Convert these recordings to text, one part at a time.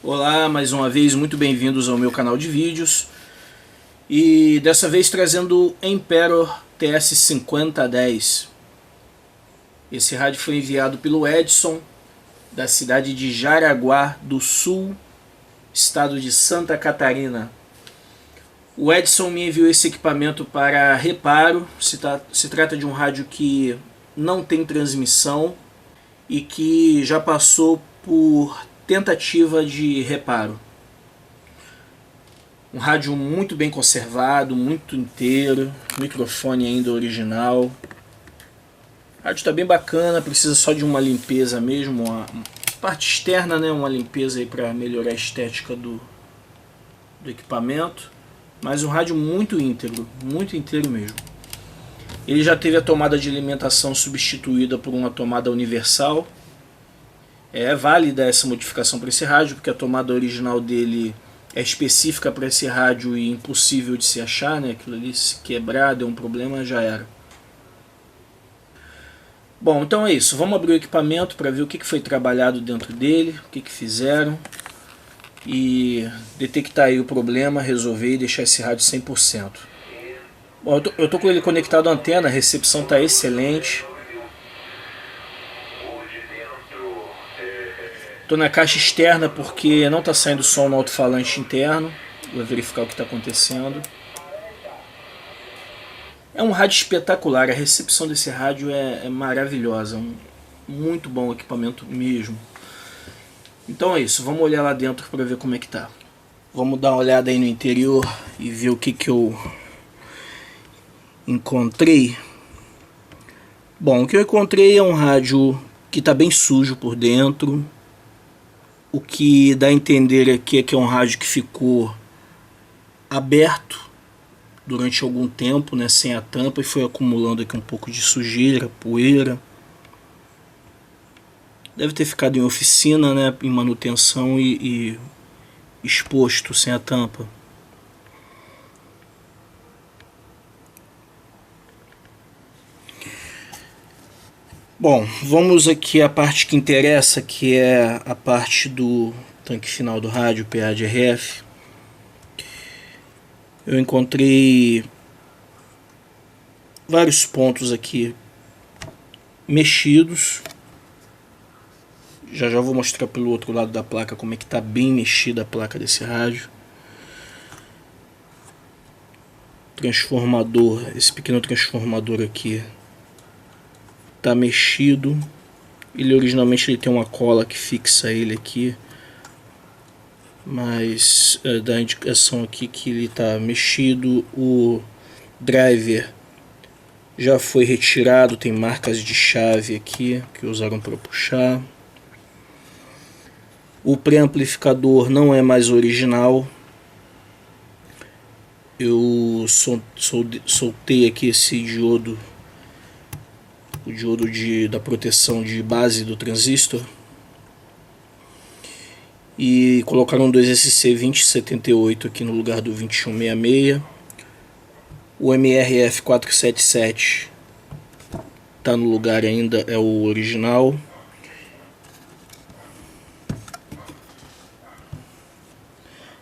Olá, mais uma vez, muito bem-vindos ao meu canal de vídeos. E dessa vez trazendo o Emperor TS5010. Esse rádio foi enviado pelo Edson, da cidade de Jaraguá do Sul, estado de Santa Catarina. O Edson me enviou esse equipamento para reparo. Se trata de um rádio que não tem transmissão e que já passou por tentativa de reparo. Um rádio muito bem conservado, muito inteiro, microfone ainda original. O rádio está bem bacana, precisa só de uma limpeza mesmo, uma parte externa, né, uma limpeza aí para melhorar a estética do equipamento. Mas um rádio muito inteiro mesmo. Ele já teve a tomada de alimentação substituída por uma tomada universal. É válida essa modificação para esse rádio, porque a tomada original dele é específica para esse rádio e impossível de se achar, né? Aquilo ali, se quebrar, deu um problema, já era. Bom, então é isso. Vamos abrir o equipamento para ver o que foi trabalhado dentro dele, o que fizeram e detectar aí o problema, resolver e deixar esse rádio 100%. Bom, eu tô com ele conectado à antena, a recepção está excelente. Estou na caixa externa porque não está saindo som no alto-falante interno. Vou verificar o que está acontecendo. É um rádio espetacular, a recepção desse rádio é maravilhosa. Muito bom equipamento mesmo. Então é isso, vamos olhar lá dentro para ver como é que tá. Vamos dar uma olhada aí no interior e ver o que eu encontrei. Bom, o que eu encontrei é um rádio que está bem sujo por dentro. O que dá a entender aqui é que é um rádio que ficou aberto durante algum tempo, né, sem a tampa, e foi acumulando aqui um pouco de sujeira, poeira. Deve ter ficado em oficina, né, em manutenção e exposto sem a tampa. Bom, vamos aqui à parte que interessa, que é a parte do tanque final do rádio, PA de RF. Eu encontrei vários pontos aqui mexidos. Já vou mostrar pelo outro lado da placa como é que está bem mexida a placa desse rádio. Transformador, esse pequeno transformador aqui tá mexido. Ele originalmente tem uma cola que fixa ele aqui, mas dá a indicação aqui que ele tá mexido. O driver já foi retirado, tem marcas de chave aqui que usaram para puxar. O pré-amplificador não é mais original. Eu soltei aqui esse diodo, o diodo da proteção de base do transistor, e colocaram dois SC2078 aqui no lugar do 2166. O MRF477 está no lugar ainda, é o original.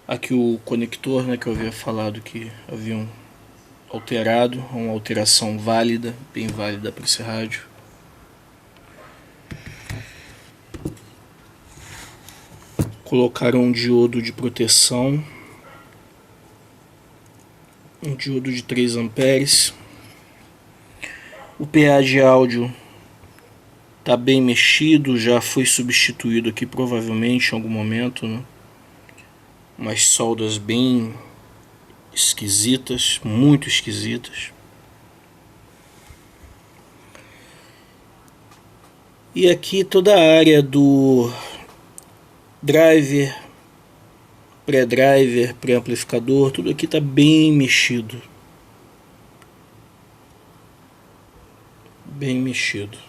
Aqui o conector, né, que eu havia falado que haviam alterado, uma alteração válida, bem válida para esse rádio. Colocaram um diodo de proteção, um diodo de 3 amperes. O PA de áudio está bem mexido, já foi substituído aqui provavelmente em algum momento, né? Umas soldas bem esquisitas, muito esquisitas. E aqui toda a área do driver, pré-driver, pré-amplificador, tudo aqui está bem mexido. Bem mexido.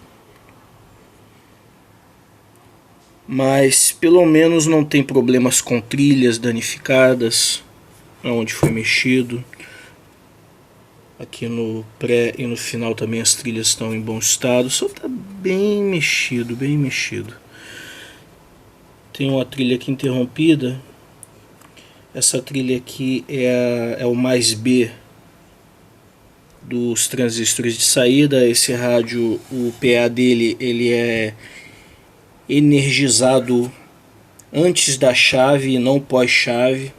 Mas pelo menos não tem problemas com trilhas danificadas onde foi mexido. Aqui no pré e no final também as trilhas estão em bom estado, só está bem mexido, bem mexido. tem uma trilha aqui interrompida. Essa trilha aqui é o mais B dos transistores de saída. Esse rádio, o PA dele, ele é energizado antes da chave e não pós-chave.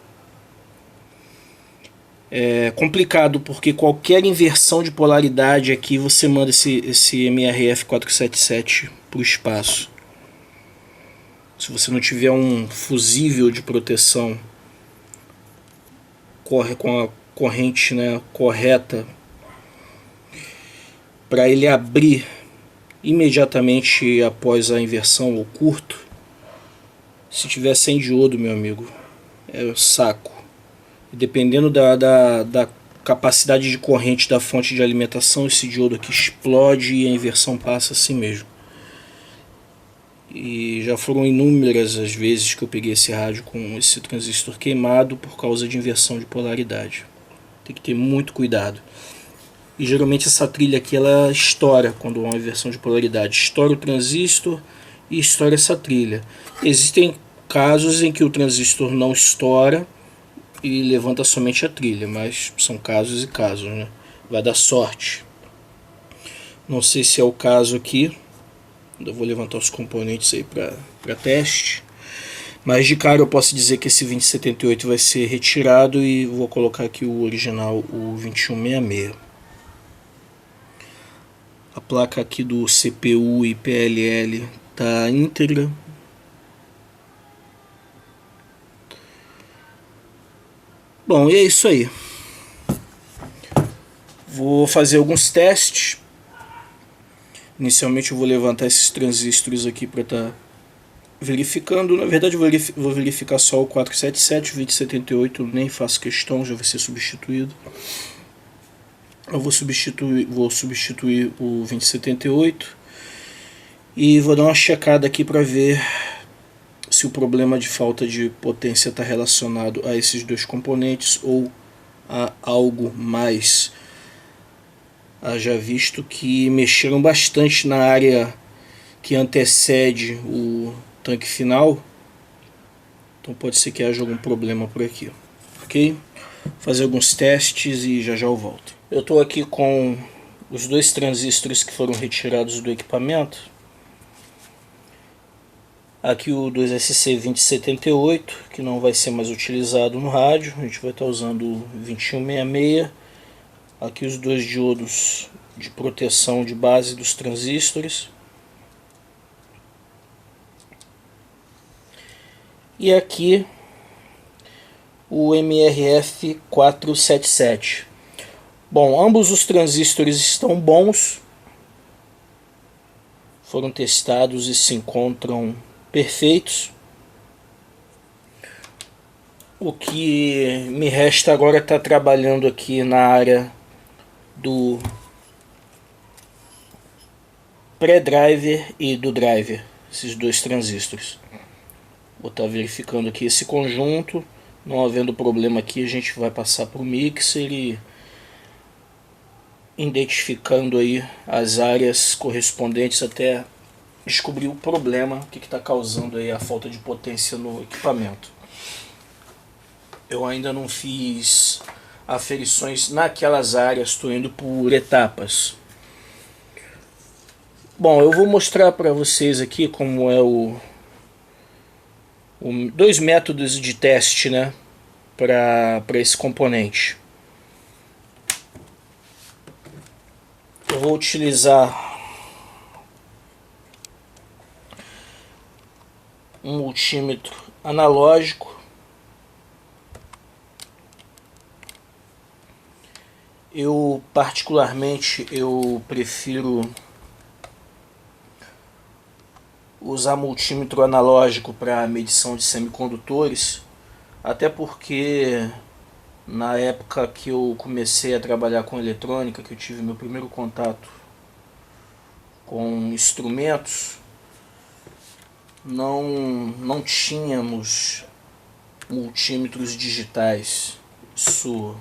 É complicado porque qualquer inversão de polaridade aqui você manda esse MRF 477 para o espaço. Se você não tiver um fusível de proteção corre com a corrente, né, correta, para ele abrir imediatamente após a inversão ou curto, se tiver sem diodo, meu amigo, é o saco. Dependendo da capacidade de corrente da fonte de alimentação, esse diodo aqui explode e a inversão passa assim mesmo. E já foram inúmeras as vezes que eu peguei esse rádio com esse transistor queimado por causa de inversão de polaridade. Tem que ter muito cuidado. E geralmente essa trilha aqui ela estoura quando há uma inversão de polaridade. Estoura o transistor e estoura essa trilha. Existem casos em que o transistor não estoura e levanta somente a trilha, mas são casos e casos, né? Vai dar sorte. Não sei se é o caso aqui. Eu vou levantar os componentes aí para teste. Mas de cara eu posso dizer que esse 2078 vai ser retirado e vou colocar aqui o original, o 2166. A placa aqui do CPU e PLL tá íntegra. Bom, e é isso aí. Vou fazer alguns testes. Inicialmente eu vou levantar esses transistores aqui para estar verificando. Na verdade eu vou verificar só o 477, o 2078 nem faço questão, já vai ser substituído. Eu vou substituir o 2078 e vou dar uma checada aqui para ver se o problema de falta de potência está relacionado a esses dois componentes ou a algo mais. Já visto que mexeram bastante na área que antecede o tanque final, então pode ser que haja algum problema por aqui, ok? Vou fazer alguns testes e já eu volto. Eu estou aqui com os dois transistores que foram retirados do equipamento. Aqui o 2SC2078, que não vai ser mais utilizado no rádio, a gente vai estar usando o 2166. Aqui os dois diodos de proteção de base dos transistores. E aqui o MRF 477. Bom, ambos os transistores estão bons. Foram testados e se encontram perfeitos. O que me resta agora é estar trabalhando aqui na área do pré-driver e do driver, esses dois transistores. Vou estar verificando aqui esse conjunto. Não havendo problema aqui, a gente vai passar para o mixer e identificando aí as áreas correspondentes até descobrir o problema, o que está causando aí a falta de potência no equipamento. Eu ainda não fiz aferições naquelas áreas, estou indo por etapas. Bom, eu vou mostrar para vocês aqui como é dois métodos de teste, né, para esse componente. Eu vou utilizar um multímetro analógico. Eu particularmente prefiro usar multímetro analógico para medição de semicondutores, até porque na época que eu comecei a trabalhar com eletrônica, que eu tive meu primeiro contato com instrumentos, não tínhamos multímetros digitais. Isso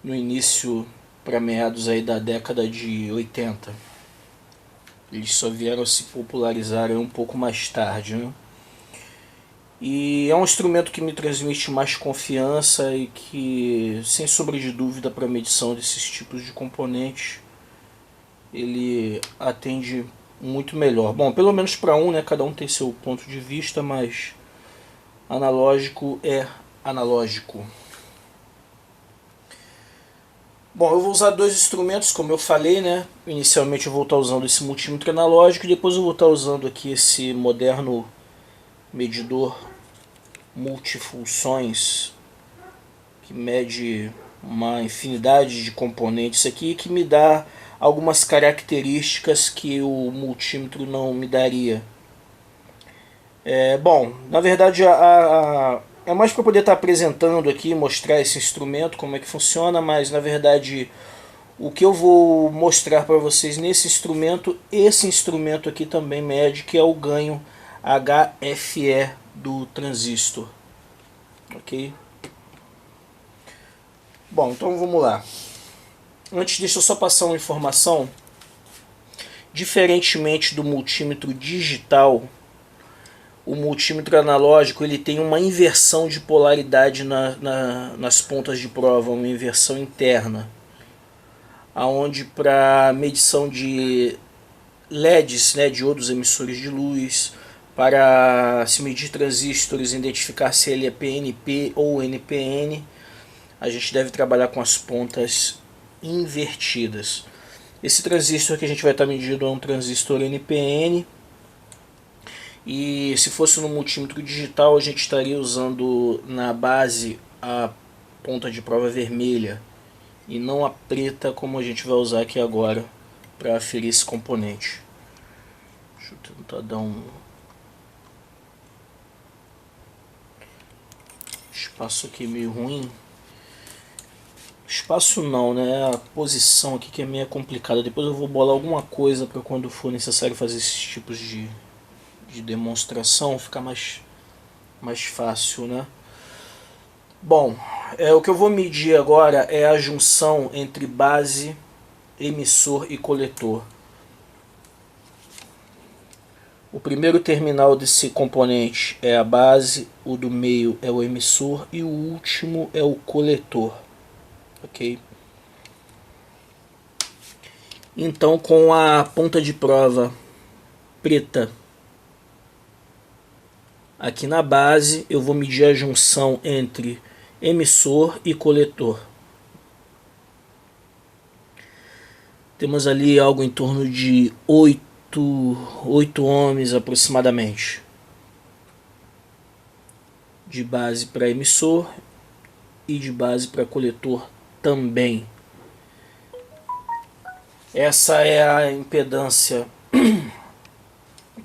no início, para meados aí da década de 80. Eles só vieram a se popularizar um pouco mais tarde, né? E é um instrumento que me transmite mais confiança e que, sem sombra de dúvida, para medição desses tipos de componentes, ele atende muito melhor. Bom, pelo menos para um, né? Cada um tem seu ponto de vista, mas analógico é analógico. Bom, eu vou usar dois instrumentos, como eu falei, né? Inicialmente eu vou estar usando esse multímetro analógico e depois eu vou estar usando aqui esse moderno medidor multifunções que mede uma infinidade de componentes aqui, que me dá algumas características que o multímetro não me daria. Bom, na verdade é mais para poder estar apresentando aqui, mostrar esse instrumento, como é que funciona, mas na verdade o que eu vou mostrar para vocês nesse instrumento, esse instrumento aqui também mede, que é o ganho HFE do transistor. Ok? Bom, então vamos lá. Antes, deixa eu só passar uma informação. Diferentemente do multímetro digital, o multímetro analógico ele tem uma inversão de polaridade nas pontas de prova, uma inversão interna, aonde para medição de LEDs, né, diodos emissores de luz, para se medir transistores, identificar se ele é PNP ou NPN, a gente deve trabalhar com as pontas invertidas. Esse transistor que a gente vai estar medindo é um transistor NPN, e se fosse no multímetro digital a gente estaria usando na base a ponta de prova vermelha e não a preta, como a gente vai usar aqui agora para aferir esse componente. Deixa eu tentar dar um espaço aqui meio ruim. Espaço não, né? A posição aqui que é meio complicada. Depois eu vou bolar alguma coisa para quando for necessário fazer esses tipos de demonstração ficar mais fácil, né? Bom, o que eu vou medir agora é a junção entre base, emissor e coletor. O primeiro terminal desse componente é a base, o do meio é o emissor e o último é o coletor. Ok? Então, com a ponta de prova preta aqui na base, eu vou medir a junção entre emissor e coletor. Temos ali algo em torno de 8 ohms aproximadamente de base para emissor e de base para coletor também. Essa é a impedância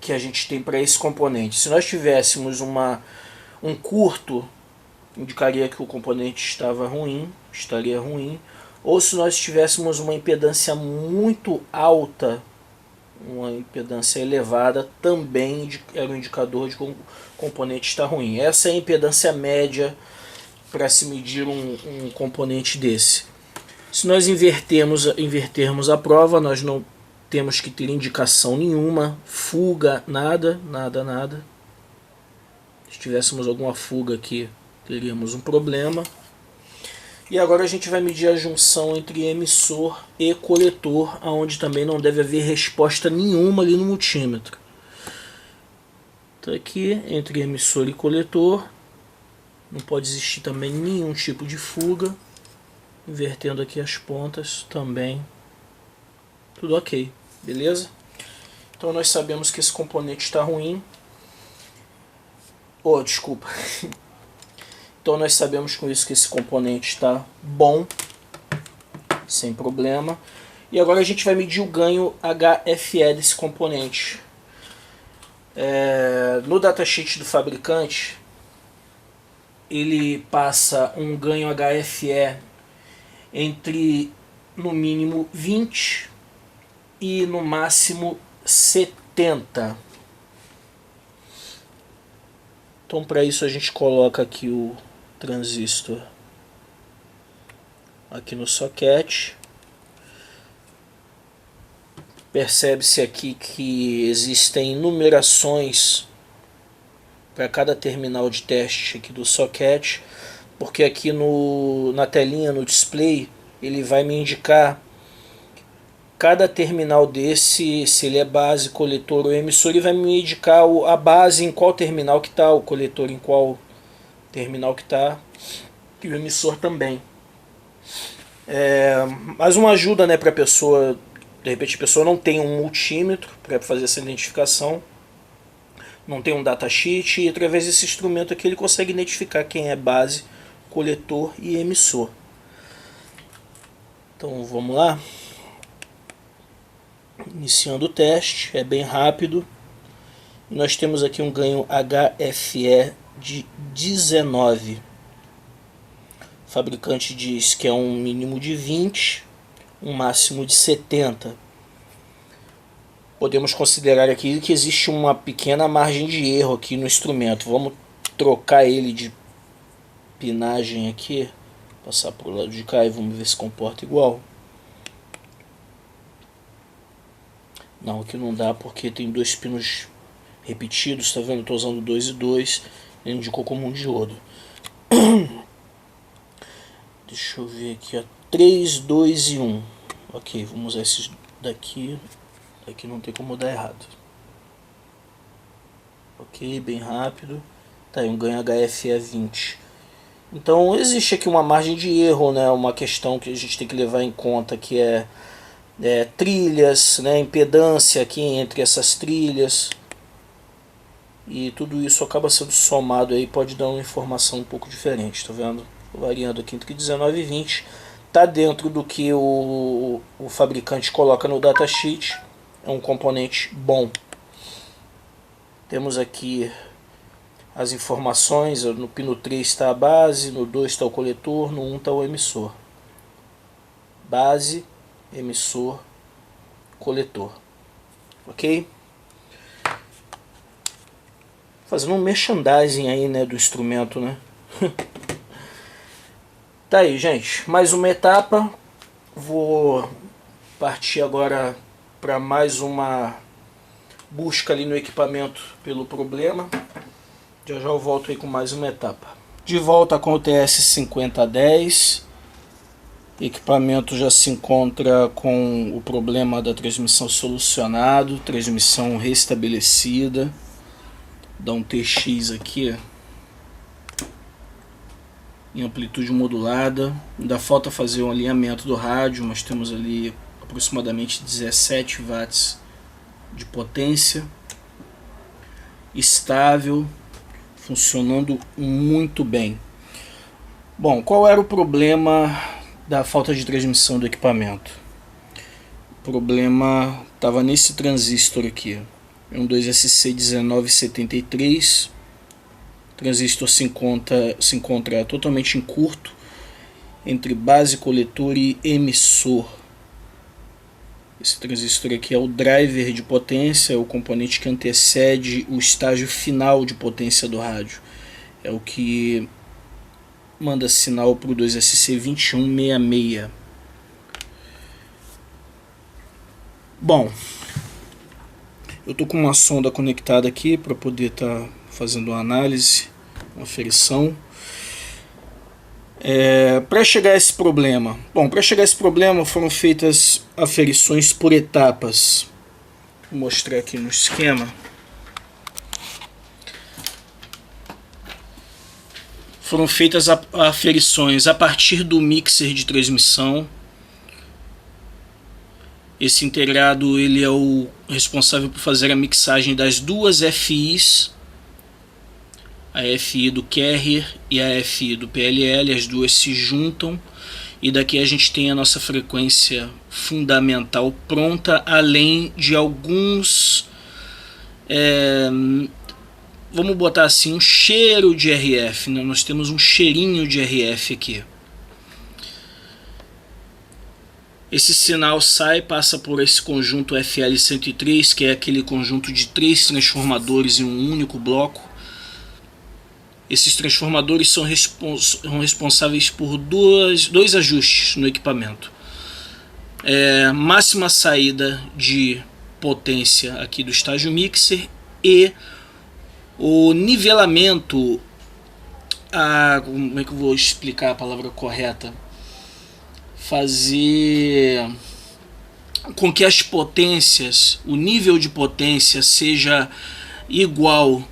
que a gente tem para esse componente. Se nós tivéssemos um curto, indicaria que o componente estaria ruim. Ou se nós tivéssemos uma impedância muito alta, uma impedância elevada, também era um indicador de que o componente está ruim. Essa é a impedância média para se medir um componente desse. Se nós invertermos a prova, nós não temos que ter indicação nenhuma, fuga, nada. Se tivéssemos alguma fuga aqui, teríamos um problema. E agora a gente vai medir a junção entre emissor e coletor, onde também não deve haver resposta nenhuma ali no multímetro. Então aqui, entre emissor e coletor, não pode existir também nenhum tipo de fuga. Invertendo aqui as pontas também, tudo ok, beleza? Então nós sabemos que esse componente está ruim. Desculpa. Então nós sabemos com isso que esse componente está bom, sem problema. E agora a gente vai medir o ganho HFE desse componente. No datasheet do fabricante, ele passa um ganho HFE entre no mínimo 20 e no máximo 70. Então para isso a gente coloca aqui o transistor aqui no socket. Percebe-se aqui que existem numerações para cada terminal de teste aqui do socket, porque aqui na telinha, no display, ele vai me indicar cada terminal desse, se ele é base, coletor ou emissor, ele vai me indicar a base em qual terminal que está, o coletor em qual terminal que está, e o emissor também. Mais uma ajuda, né, para a pessoa, de repente a pessoa não tem um multímetro para fazer essa identificação, não tem um datasheet, e através desse instrumento aqui ele consegue identificar quem é base, coletor e emissor. Então vamos lá. Iniciando o teste, é bem rápido. E nós temos aqui um ganho HFE de 19. O fabricante diz que é um mínimo de 20, um máximo de 70. Podemos considerar aqui que existe uma pequena margem de erro aqui no instrumento. Vamos trocar ele de pinagem aqui, passar para o lado de cá e vamos ver se comporta igual. Não, aqui não dá porque tem dois pinos repetidos, tá vendo? Estou usando 2 e 2, ele indicou como um diodo. Deixa eu ver aqui, ó, 3, 2 e 1. Ok, vamos usar esses daqui. Aqui não tem como dar errado. Ok, bem rápido. Tá aí um ganho HFE 20. Então existe aqui uma margem de erro, né? Uma questão que a gente tem que levar em conta, que é trilhas, né? Impedância aqui entre essas trilhas. E tudo isso acaba sendo somado aí, pode dar uma informação um pouco diferente, tá vendo? Variando aqui entre 19 e 20. Tá dentro do que o fabricante coloca no datasheet. É um componente bom. Temos aqui as informações. No pino 3 está a base, no 2 está o coletor, no 1 está o emissor. Base, emissor, coletor. Ok? Fazendo um merchandising aí, né, do instrumento, né? Tá aí, gente. Mais uma etapa. Vou partir agora para mais uma busca ali no equipamento pelo problema. Já eu volto aí com mais uma etapa. De volta com o TS5010. O equipamento já se encontra com o problema da transmissão solucionado, transmissão restabelecida. Dá um TX aqui em amplitude modulada. Ainda falta fazer um alinhamento do rádio, mas temos ali aproximadamente 17 watts de potência. Estável, funcionando muito bem. Bom, qual era o problema da falta de transmissão do equipamento? O problema estava nesse transistor aqui. É um 2SC1973. O transistor se encontra totalmente em curto entre base, coletor e emissor. Esse transistor aqui é o driver de potência, é o componente que antecede o estágio final de potência do rádio. É o que manda sinal para o 2SC2166. Bom, eu estou com uma sonda conectada aqui para poder estar fazendo uma análise, uma aferição. Para chegar a esse problema, foram feitas aferições por etapas. Vou mostrar aqui no esquema. Foram feitas aferições a partir do mixer de transmissão. Esse integrado ele é o responsável por fazer a mixagem das duas FIs, a FI do carrier e a FI do PLL. As duas se juntam e daqui a gente tem a nossa frequência fundamental pronta, além de alguns, vamos botar assim, um cheiro de RF, né? Nós temos um cheirinho de RF aqui. Esse sinal passa por esse conjunto FL103, que é aquele conjunto de 3 transformadores em um único bloco. Esses transformadores são responsáveis por dois ajustes no equipamento. Máxima saída de potência aqui do estágio mixer e O nivelamento, como é que eu vou explicar a palavra correta? Fazer com que as potências, o nível de potência seja igual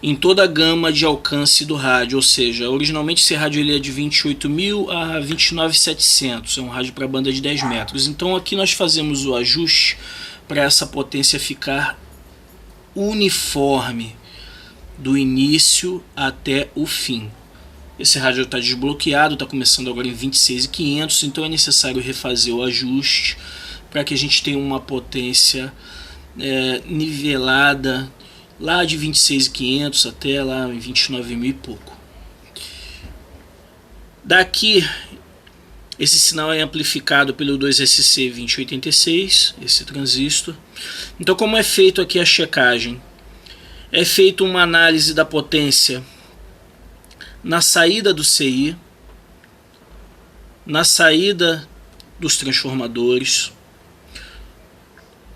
em toda a gama de alcance do rádio, ou seja, originalmente esse rádio ele é de 28.000 a 29.700, é um rádio para banda de 10 metros. Então aqui nós fazemos o ajuste para essa potência ficar uniforme do início até o fim. Esse rádio está desbloqueado, está começando agora em 26.500, então é necessário refazer o ajuste para que a gente tenha uma potência nivelada lá de 26.500 até lá em 29.000 e pouco. Daqui, esse sinal é amplificado pelo 2SC2086, esse transistor. Então, como é feito aqui a checagem? É feita uma análise da potência na saída do CI, na saída dos transformadores,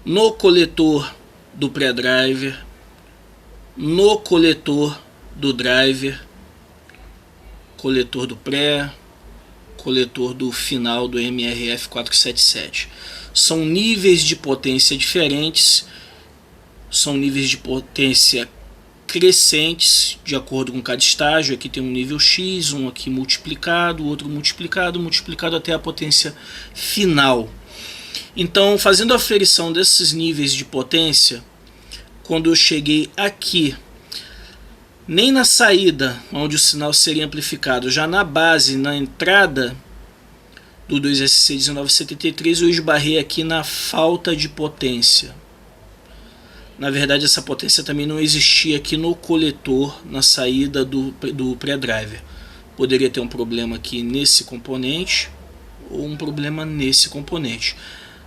no coletor do pré-driver, no coletor do driver, coletor do pré, coletor do final do MRF477. São níveis de potência diferentes, são níveis de potência crescentes de acordo com cada estágio. Aqui tem um nível X, um aqui multiplicado, outro multiplicado, multiplicado até a potência final. Então, fazendo a aferição desses níveis de potência, quando eu cheguei aqui, nem na saída, onde o sinal seria amplificado, já na base, na entrada do 2SC1973, eu esbarrei aqui na falta de potência. Na verdade, essa potência também não existia aqui no coletor, na saída do pré-driver. Poderia ter um problema aqui nesse componente, ou um problema nesse componente.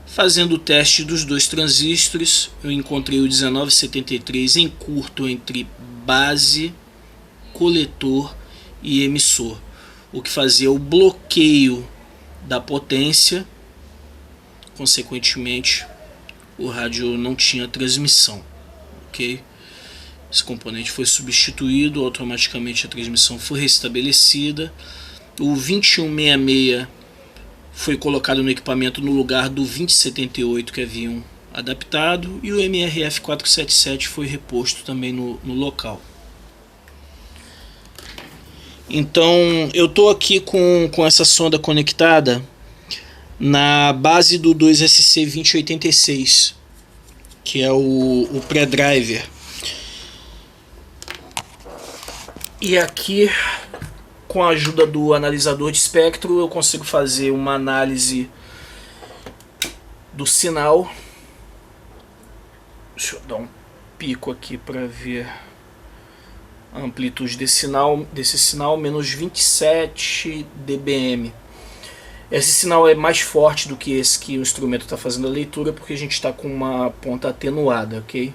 Fazendo o teste dos dois transistores, eu encontrei o 1973 em curto entre base, coletor e emissor, o que fazia o bloqueio da potência. Consequentemente, o rádio não tinha transmissão, ok? Esse componente foi substituído, automaticamente a transmissão foi restabelecida. O 2166 foi colocado no equipamento no lugar do 2078 que haviam adaptado, e o MRF477 foi reposto também no local. Então eu estou aqui com essa sonda conectada na base do 2SC2086, que é o pré-driver. E aqui, com a ajuda do analisador de espectro, eu consigo fazer uma análise do sinal. Deixa eu dar um pico aqui para ver a amplitude desse sinal, menos 27 dBm. Esse sinal é mais forte do que esse que o instrumento está fazendo a leitura, porque a gente está com uma ponta atenuada, ok?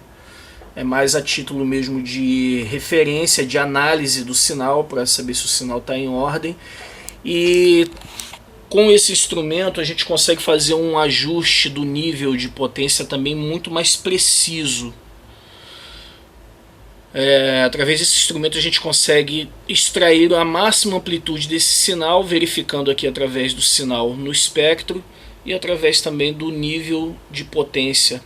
É mais a título mesmo de referência, de análise do sinal, para saber se o sinal está em ordem. E com esse instrumento a gente consegue fazer um ajuste do nível de potência também muito mais preciso. Através desse instrumento a gente consegue extrair a máxima amplitude desse sinal, verificando aqui através do sinal no espectro e através também do nível de potência,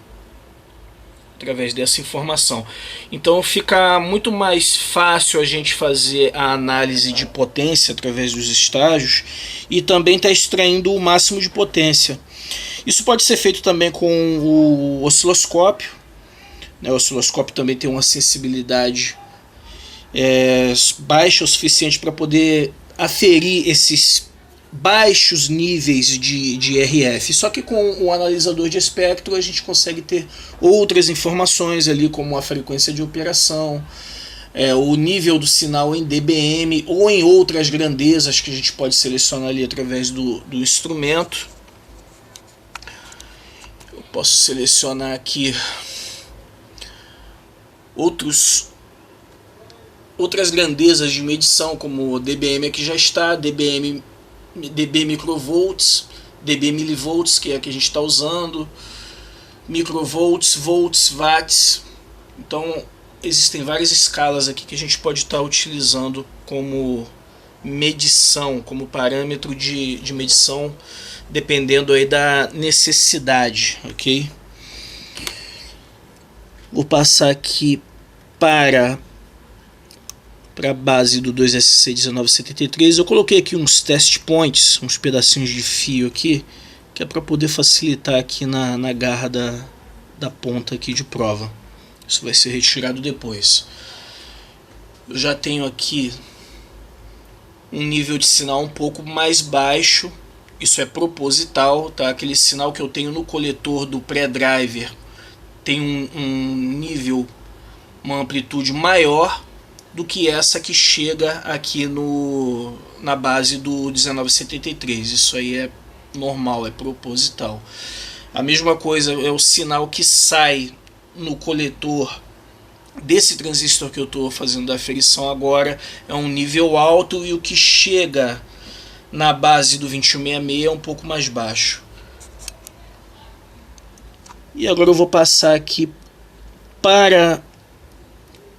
através dessa informação. Então fica muito mais fácil a gente fazer a análise de potência através dos estágios e também está extraindo o máximo de potência. Isso pode ser feito também com o osciloscópio. O osciloscópio também tem uma sensibilidade baixa o suficiente para poder aferir esses baixos níveis de RF. Só que com o analisador de espectro a gente consegue ter outras informações ali, como a frequência de operação, o nível do sinal em dBm ou em outras grandezas que a gente pode selecionar ali através do instrumento. Eu posso selecionar aqui outras grandezas de medição, como dBm aqui já está, dB microvolts, dB milivolts, que é a que a gente está usando, microvolts, volts, watts. Então existem várias escalas aqui que a gente pode estar utilizando como medição, como parâmetro de medição, dependendo aí da necessidade, ok? Vou passar aqui para a base do 2SC1973. Eu coloquei aqui uns test points, uns pedacinhos de fio aqui, que é para poder facilitar aqui na garra da ponta aqui de prova. Isso vai ser retirado depois. Eu já tenho aqui um nível de sinal um pouco mais baixo. Isso é proposital, tá? Aquele sinal que eu tenho no coletor do pré-driver tem um nível, uma amplitude maior do que essa que chega aqui na base do 1973. Isso aí é normal, é proposital. A mesma coisa é o sinal que sai no coletor desse transistor que eu estou fazendo a aferição agora, é um nível alto, e o que chega na base do 2166 é um pouco mais baixo. E agora eu vou passar aqui para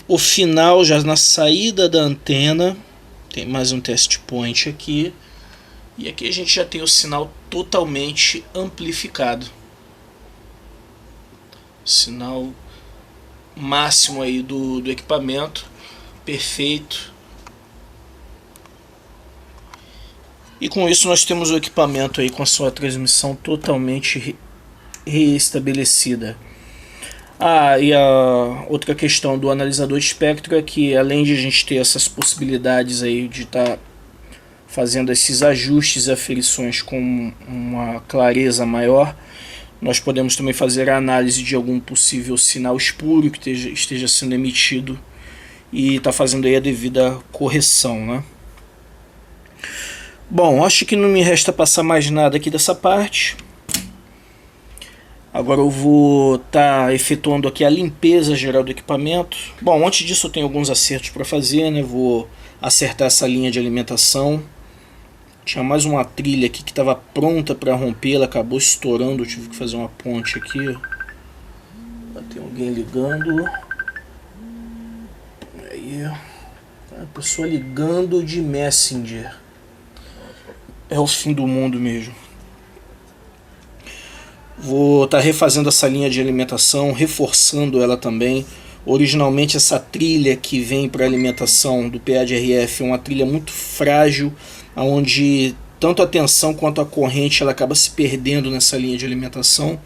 o final, já na saída da antena. Tem mais um test point aqui. E aqui a gente já tem o sinal totalmente amplificado. Sinal máximo aí do equipamento. Perfeito. E com isso nós temos o equipamento aí com a sua transmissão totalmente reestabelecida. E a outra questão do analisador de espectro é que, além de a gente ter essas possibilidades aí de estar fazendo esses ajustes e aferições com uma clareza maior, nós podemos também fazer a análise de algum possível sinal espúrio que esteja sendo emitido e está fazendo aí a devida correção, né? Bom, acho que não me resta passar mais nada aqui dessa parte. Agora eu vou estar efetuando aqui a limpeza geral do equipamento. Bom, antes disso eu tenho alguns acertos para fazer, né? Vou acertar essa linha de alimentação. Tinha mais uma trilha aqui que estava pronta para romper, ela acabou estourando, eu tive que fazer uma ponte aqui. Tem alguém ligando. Aí, a pessoa ligando de Messenger. É o fim do mundo mesmo. Vou estar refazendo essa linha de alimentação, reforçando ela também. Originalmente essa trilha que vem para alimentação do PA de RF é uma trilha muito frágil, onde tanto a tensão quanto a corrente ela acaba se perdendo nessa linha de alimentação.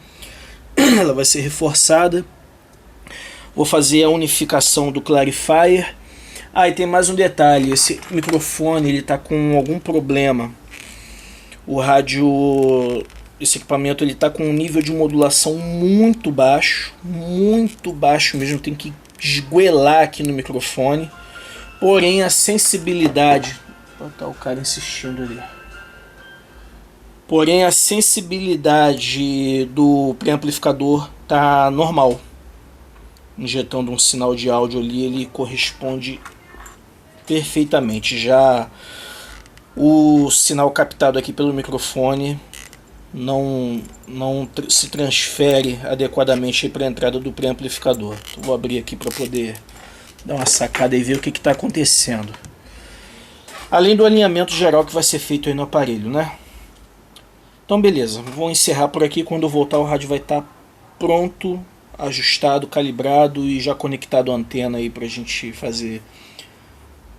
Ela vai ser reforçada. Vou fazer a unificação do clarifier. E tem mais um detalhe, esse microfone ele está com algum problema. O rádio, esse equipamento ele está com um nível de modulação muito baixo mesmo, tem que esgoelar aqui no microfone. Porém a sensibilidade, tá o cara insistindo ali. Porém a sensibilidade do preamplificador tá normal. Injetando um sinal de áudio ali, ele corresponde perfeitamente. Já o sinal captado aqui pelo microfone não se transfere adequadamente para a entrada do preamplificador. Então, vou abrir aqui para poder dar uma sacada e ver o que está acontecendo. Além do alinhamento geral que vai ser feito aí no aparelho, né? Então beleza, vou encerrar por aqui. Quando eu voltar o rádio vai estar pronto, ajustado, calibrado e já conectado à antena aí para a gente fazer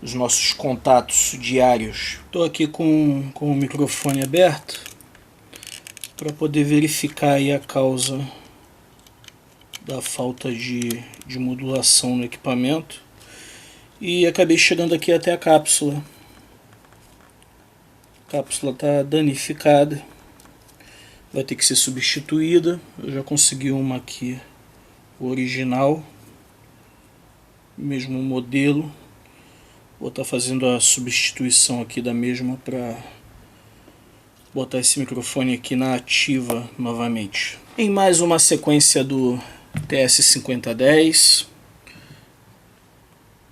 os nossos contatos diários. Estou aqui com o microfone aberto para poder verificar aí a causa da falta de modulação no equipamento, e acabei chegando aqui até a cápsula. A cápsula está danificada, vai ter que ser substituída. Eu já consegui uma aqui original, mesmo modelo. Vou estar fazendo a substituição aqui da mesma para botar esse microfone aqui na ativa novamente. Em mais uma sequência do TS5010.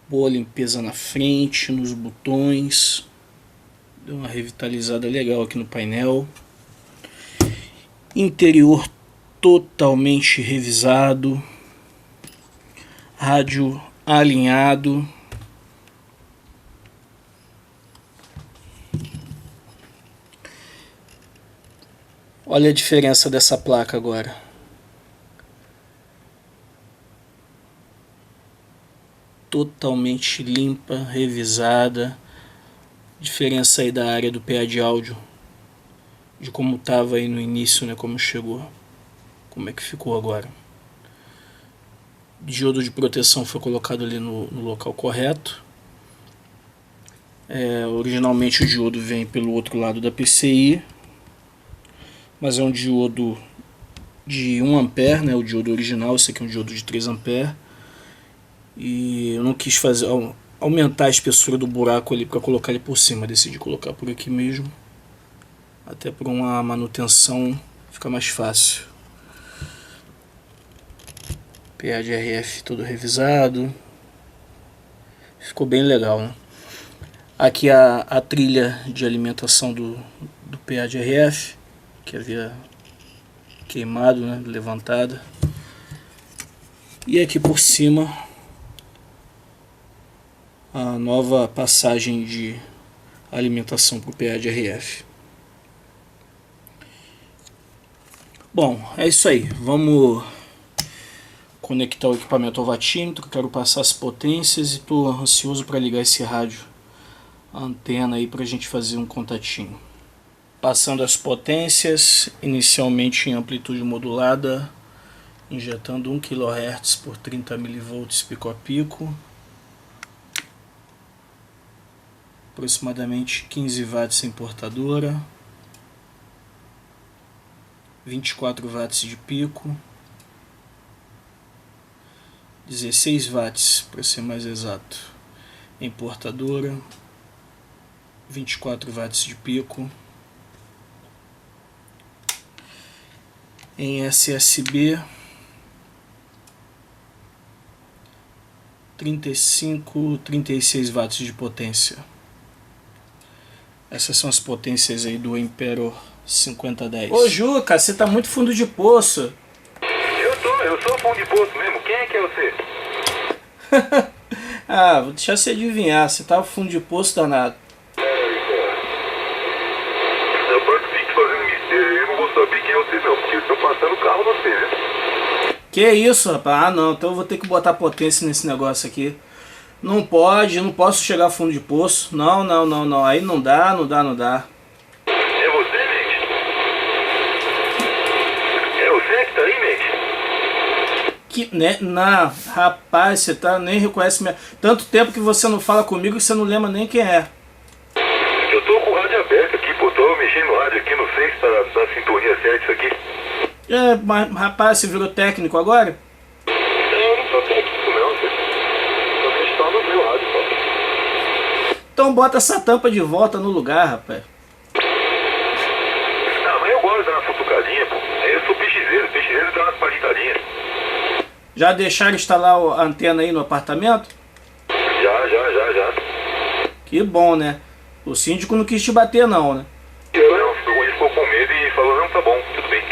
Boa limpeza na frente, nos botões. Deu uma revitalizada legal aqui no painel. Interior totalmente revisado. Rádio alinhado. Olha a diferença dessa placa agora. Totalmente limpa, revisada. Diferença aí da área do PA de áudio, de como estava aí no início, né, como chegou, como é que ficou agora. O diodo de proteção foi colocado ali no local correto. Originalmente o diodo vem pelo outro lado da PCI, mas é um diodo de 1 A, né, o diodo original. Esse aqui é um diodo de 3 A. E eu não quis aumentar a espessura do buraco ali para colocar ele por cima. Decidi colocar por aqui mesmo, até por uma manutenção fica mais fácil. PA de RF todo revisado, ficou bem legal, né? Aqui a trilha de alimentação do PA de RF, que havia queimado, né, levantada. E aqui por cima a nova passagem de alimentação para o PA de RF. Bom, é isso aí. Vamos conectar o equipamento ao watímetro. Quero passar as potências e estou ansioso para ligar esse rádio, a antena aí, para a gente fazer um contatinho. Passando as potências, inicialmente em amplitude modulada, injetando 1 kHz por 30 mV pico a pico. Aproximadamente 15 watts em portadora, 24 watts de pico, 16 watts para ser mais exato em portadora, 24 watts de pico. Em SSB 36 watts de potência. Essas são as potências aí do Emperor 5010. Ô Juca, você tá muito fundo de poço. Eu sou fundo de poço mesmo. Quem é que é você? Ah, vou deixar você adivinhar, você tava fundo de poço danado. Eu participei fazendo mistério, eu não vou saber quem é você não, porque eu tô passando o carro no você, né? Que isso, rapaz? Ah não, então eu vou ter que botar potência nesse negócio aqui. Não pode, não posso chegar fundo de poço. Não, aí não dá. É você, mente? É você que tá aí, mente? Que, né? Não, rapaz, você tá, nem reconhece minha... Tanto tempo que você não fala comigo que você não lembra nem quem é. Eu tô com o rádio aberto aqui, pô, tô mexendo no rádio aqui, não sei se tá na sintonia certa isso aqui. Mas rapaz, você virou técnico agora? Eu não sou técnico não, você. Tô testando o meu rádio, pô. Então bota essa tampa de volta no lugar, rapaz. Ah, mas eu gosto de dar uma futucadinha, pô. Eu sou peixezeiro dá umas palitadinhas. Já deixaram instalar a antena aí no apartamento? Já. Que bom, né? O síndico não quis te bater não, né? Ele ficou com medo e falou, não, tá bom, tudo bem.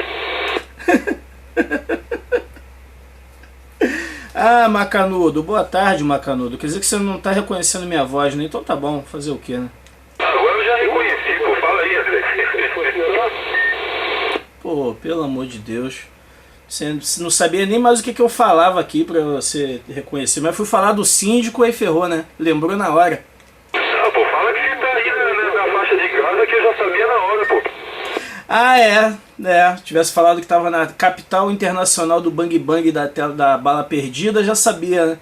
Ah, Macanudo, boa tarde, Macanudo. Quer dizer que você não tá reconhecendo minha voz, né? Então tá bom, fazer o quê, né? Agora eu já reconheci, pô, fala aí, André. Pô, pelo amor de Deus. Você não sabia nem mais o que eu falava aqui pra você reconhecer. Mas fui falar do síndico e ferrou, né? Lembrou na hora. Ah, pô, fala que você tá aí na faixa de casa que eu já sabia na hora, pô. Ah, é. Tivesse falado que tava na capital internacional do Bang Bang da bala perdida, já sabia, né?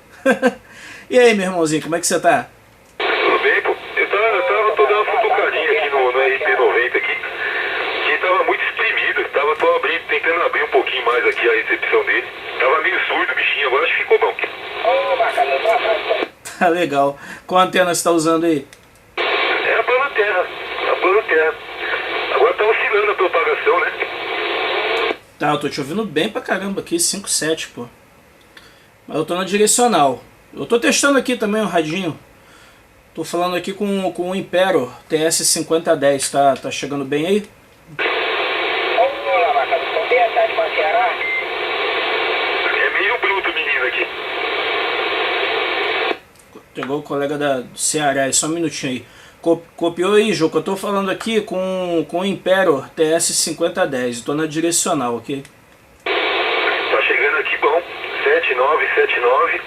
E aí, meu irmãozinho, como é que você tá? Tudo bem, pô. Tô dando uma futucadinha aqui no RP90 aqui, que tava muito espremido. Tô tentando abrir um pouquinho mais aqui a recepção dele. Tava meio surdo o bichinho, agora acho que ficou bom. Ô, bacana, Tá legal. Qual antena você tá usando aí? É a plano terra. Agora tá oscilando a propagação, né? Tá, eu tô te ouvindo bem pra caramba aqui, 5.7, pô. Mas eu tô na direcional. Eu tô testando aqui também o radinho. Tô falando aqui com o Impero TS5010, tá chegando bem aí? Olá, bacana, tô bem à tarde, Ceará. É meio bruto o menino aqui. Pegou o colega do Ceará, só um minutinho aí. Copiou aí, Jô, que eu tô falando aqui com o Impero TS5010. Estou na direcional, ok? Tá chegando aqui bom. 7979.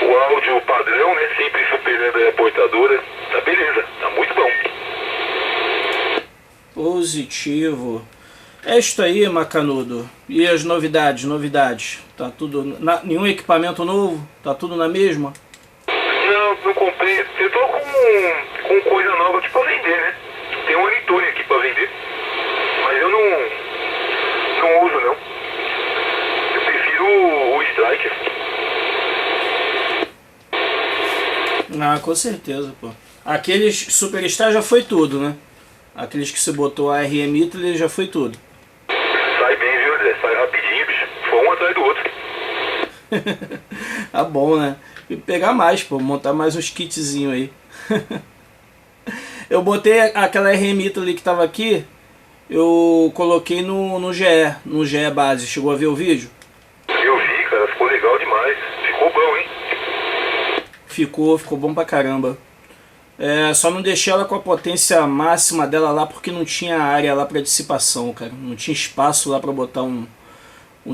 O áudio padrão, né? Sempre superando a portadora. Tá beleza, tá muito bom. Positivo. É isto aí, Macanudo. E as novidades? Tá tudo... nenhum equipamento novo? Tá tudo na mesma? Não comprei. Eu tô com coisa nova aqui pra vender, né? Tem um Anitone aqui pra vender. Mas eu não uso, não. Eu prefiro o Striker. Ah, com certeza, pô. Aqueles Superstar já foi tudo, né? Aqueles que você botou a RM Italy já foi tudo. Sai bem, viu, André? Sai rapidinho, bicho. Foi um atrás do outro. Tá bom, né? E pegar mais, pô. Montar mais uns kitzinhos aí. Eu botei aquela RM Italy que tava aqui. Eu coloquei no GE base. Chegou a ver o vídeo? Eu vi, cara. Ficou legal demais. Ficou bom, hein? Ficou bom pra caramba. Só não deixei ela com a potência máxima dela lá porque não tinha área lá pra dissipação, cara. Não tinha espaço lá pra botar um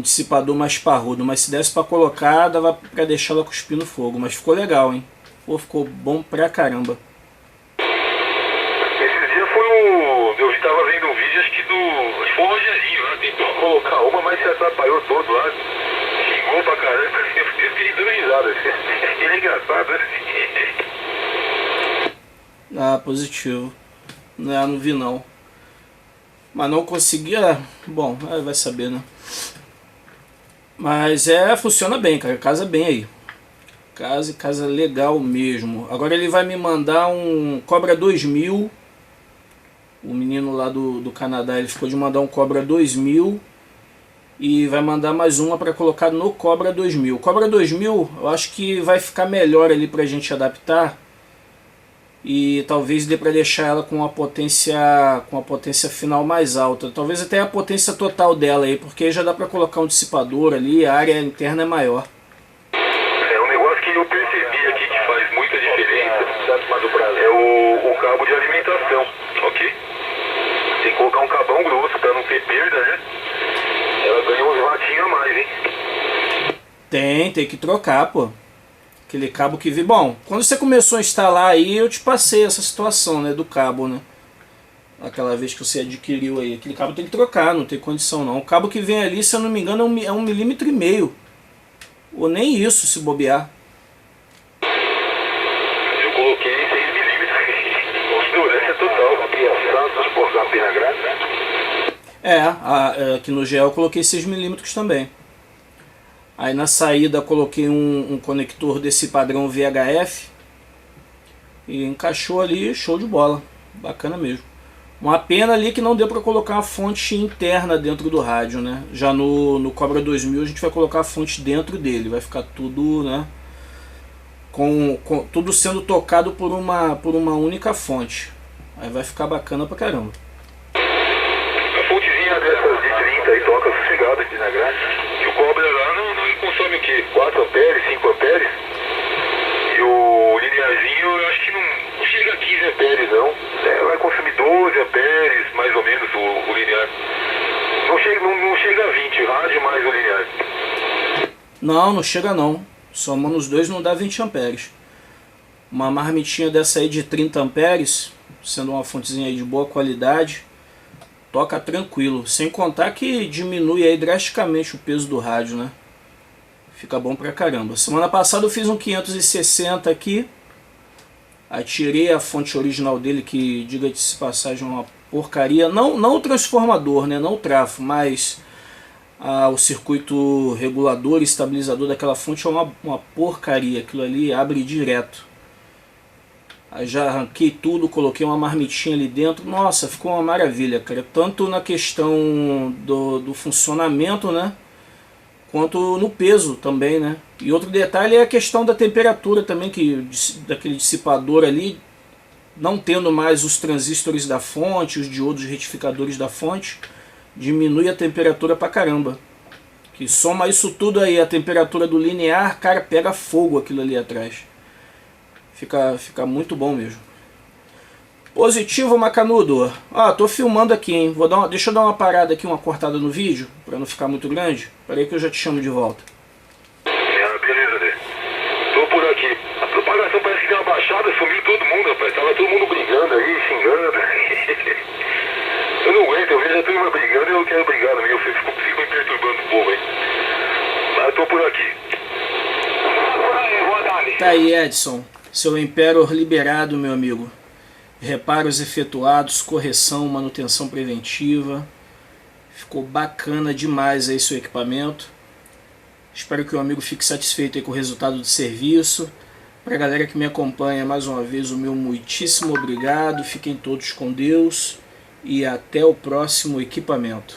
dissipador mais parrudo. Mas se desse pra colocar, dava pra deixar ela cuspindo fogo. Mas ficou legal, hein? Pô, ficou bom pra caramba. Esses dias eu tava vendo um vídeo, acho que foi o Rogerinho lá. Tentou colocar uma, mas se atrapalhou todo lá. Xingou pra caramba. Eu fiquei dando risada. Ele é engraçado, né? Ah, positivo. Não vi não. Mas não conseguia. Bom, vai saber, né? Mas funciona bem, cara. Casa bem aí. Casa legal mesmo. Agora ele vai me mandar um Cobra 2000. O menino lá do Canadá, ele ficou de mandar um Cobra 2000. E vai mandar mais uma para colocar no Cobra 2000. O Cobra 2000 eu acho que vai ficar melhor ali pra gente adaptar. E talvez dê para deixar ela com a potência final mais alta. Talvez até a potência total dela aí, porque já dá para colocar um dissipador ali, a área interna é maior. É um negócio que eu percebi aqui que faz muita diferença. É o cabo de alimentação, ok? Tem que colocar um cabão grosso para não ter perda, né? Ela ganha uns wattinhos a mais, hein? Tem que trocar, pô. Aquele cabo que vi. Bom, quando você começou a instalar aí, eu te passei essa situação, né, do cabo, né? Aquela vez que você adquiriu aí. Aquele cabo tem que trocar, não tem condição não. O cabo que vem ali, se eu não me engano, é 1,5 mm. Ou nem isso, se bobear. Eu coloquei 6 mm. Ignorância total. Aqui é Santos por Campina Grande, né? Aqui no gel eu coloquei 6 mm também. Aí na saída coloquei um conector desse padrão VHF e encaixou ali, show de bola, bacana mesmo. Uma pena ali que não deu para colocar uma fonte interna dentro do rádio, né? Já no Cobra 2000 a gente vai colocar a fonte dentro dele, vai ficar tudo, né? Com tudo sendo tocado por uma única fonte. Aí vai ficar bacana pra caramba. A fontezinha dessas de 30 aí toca sossegado aqui na grade. E o Cobra lá não consome o quê? 4 amperes, 5 amperes? E o linearzinho eu acho que não chega a 15 amperes não. Vai consumir 12 amperes, mais ou menos, o linear. Não chega a 20, rádio mais o linear. Não chega não. Somando os dois não dá 20 amperes. Uma marmitinha dessa aí de 30 amperes, sendo uma fontezinha aí de boa qualidade, toca tranquilo. Sem contar que diminui aí drasticamente o peso do rádio, né? Fica bom pra caramba. Semana passada eu fiz um 560 aqui. Aí tirei a fonte original dele, que, diga-se de passagem, é uma porcaria. Não o transformador, né? Não o trafo, mas o circuito regulador e estabilizador daquela fonte é uma porcaria. Aquilo ali abre direto. Aí já arranquei tudo, coloquei uma marmitinha ali dentro. Nossa, ficou uma maravilha, cara. Tanto na questão do funcionamento, né? Quanto no peso também, né? E outro detalhe é a questão da temperatura também, daquele dissipador ali, não tendo mais os transistores da fonte, os diodos retificadores da fonte, diminui a temperatura pra caramba. Que soma isso tudo aí, a temperatura do linear, cara, pega fogo aquilo ali atrás. Fica muito bom mesmo. Positivo, Macanudo. Ó, tô filmando aqui, hein. Deixa eu dar uma parada aqui, uma cortada no vídeo, pra não ficar muito grande. Pera aí que eu já te chamo de volta. Beleza, né? Tô por aqui. A propagação parece que deu uma baixada, sumiu todo mundo, rapaz. Tava todo mundo brigando aí, xingando. Eu não aguento, eu vejo a turma brigando e eu quero brigar também. Eu fico me perturbando um pouco, hein. Mas eu tô por aqui. Tá aí, Edson. Seu Emperor liberado, meu amigo. Reparos efetuados, correção, manutenção preventiva. Ficou bacana demais aí seu equipamento. Espero que o amigo fique satisfeito aí com o resultado do serviço. Para a galera que me acompanha, mais uma vez, o meu muitíssimo obrigado. Fiquem todos com Deus e até o próximo equipamento.